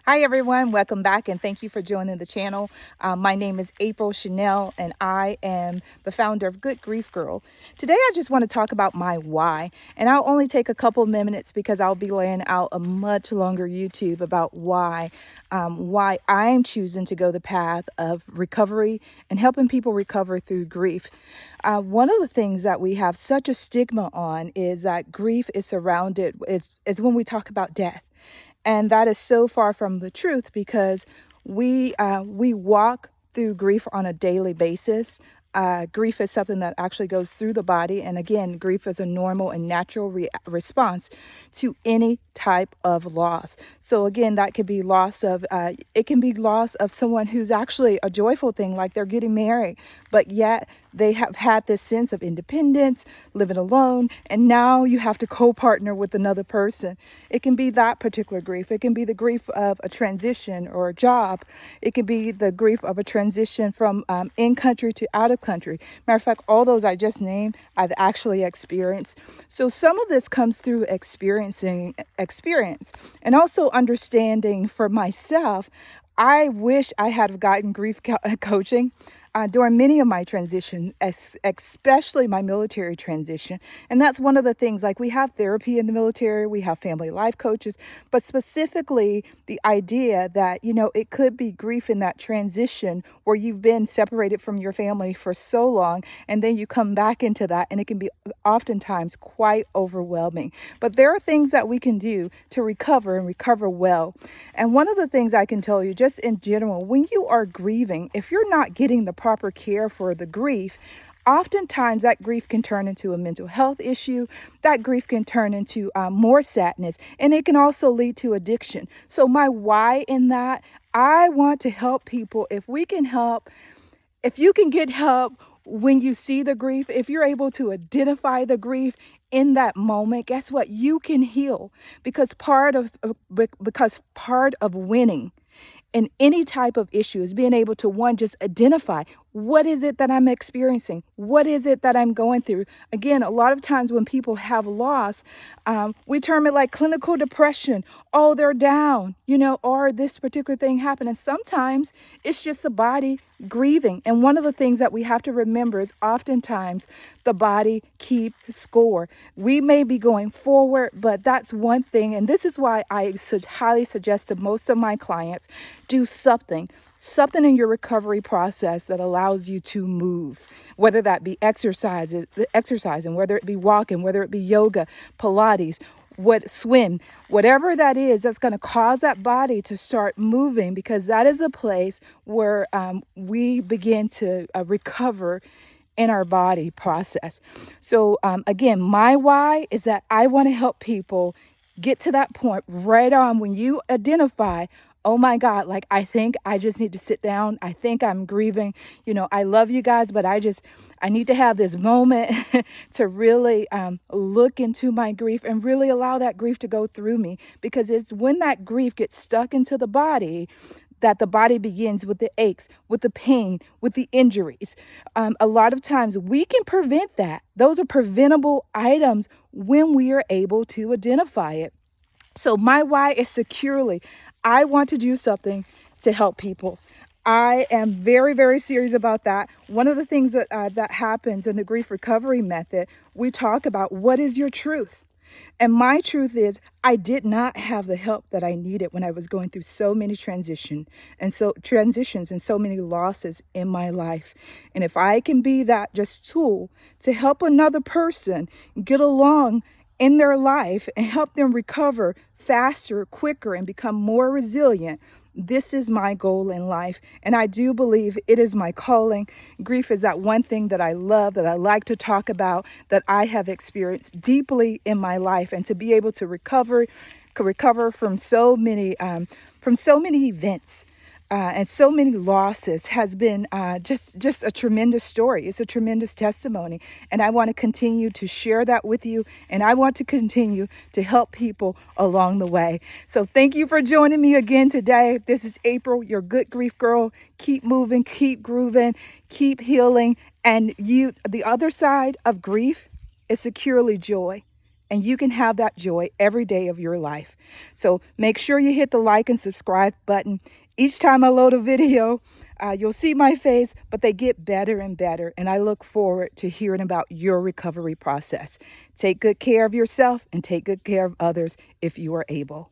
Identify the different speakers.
Speaker 1: Hi everyone, welcome back and thank you for joining the channel. My name is April Chanel and I am the founder of Good Grief Girl. Today I just want to talk about my why, and I'll only take a couple minutes because I'll be laying out a much longer YouTube about why I'm choosing to go the path of recovery and helping people recover through grief. One of the things that we have such a stigma on is that grief is surrounded is when we talk about death. And that is so far from the truth because we walk through grief on a daily basis. Grief is something that actually goes through the body. And again, grief is a normal and natural response to any type of loss. So again, that could be it can be loss of someone who's actually a joyful thing, like they're getting married, but yet they have had this sense of independence, living alone, and now you have to co-partner with another person. It can be that particular grief. It can be the grief of a transition or a job. It can be the grief of a transition from in country to out of country. Matter of fact, all those I just named, I've actually experienced. So some of this comes through experience and also understanding for myself. I wish I had gotten grief coaching during many of my transition, especially my military transition. And that's one of the things, like we have therapy in the military, we have family life coaches, but specifically the idea that, it could be grief in that transition where you've been separated from your family for so long, and then you come back into that, and it can be oftentimes quite overwhelming. But there are things that we can do to recover and recover well. And one of the things I can tell you, just in general, when you are grieving, if you're not getting the proper care for the grief, oftentimes that grief can turn into a mental health issue. That grief can turn into more sadness, and it can also lead to addiction. So my why in that, I want to help people. If we can help, if you can get help when you see the grief, if you're able to identify the grief in that moment, guess what? You can heal, because part of winning in any type of issue is being able to, one, just identify what is it that I'm experiencing? What is it that I'm going through? Again, a lot of times when people have loss, we term it like clinical depression. Oh, they're down, or this particular thing happened. And sometimes it's just the body grieving. And one of the things that we have to remember is oftentimes the body keeps score. We may be going forward, but that's one thing. And this is why I highly suggest to most of my clients, do something in your recovery process that allows you to move, whether that be exercising, whether it be walking, whether it be yoga, Pilates, swim, whatever that is, that's going to cause that body to start moving, because that is a place where we begin to recover in our body process. So again, my why is that I want to help people get to that point right on when you identify, oh my God, like I think I just need to sit down. I think I'm grieving. I love you guys, but I need to have this moment to really look into my grief and really allow that grief to go through me, because it's when that grief gets stuck into the body that the body begins with the aches, with the pain, with the injuries. A lot of times we can prevent that. Those are preventable items when we are able to identify it. So my why is securely, I want to do something to help people. I am very, very serious about that. One of the things that happens in the grief recovery method, we talk about what is your truth. And my truth is, I did not have the help that I needed when I was going through so many transitions and so many losses in my life. And if I can be that just tool to help another person get along in their life and help them recover faster, quicker, and become more resilient, this is my goal in life. And I do believe it is my calling. Grief is that one thing that I love, that I like to talk about, that I have experienced deeply in my life. And to be able to recover from so many events and so many losses has been just a tremendous story. It's a tremendous testimony. And I want to continue to share that with you. And I want to continue to help people along the way. So thank you for joining me again today. This is April, your Good Grief Girl. Keep moving, keep grooving, keep healing. And the other side of grief is securely joy. and you can have that joy every day of your life. So make sure you hit the like and subscribe button. Each time I load a video, you'll see my face, but they get better and better. And I look forward to hearing about your recovery process. Take good care of yourself and take good care of others if you are able.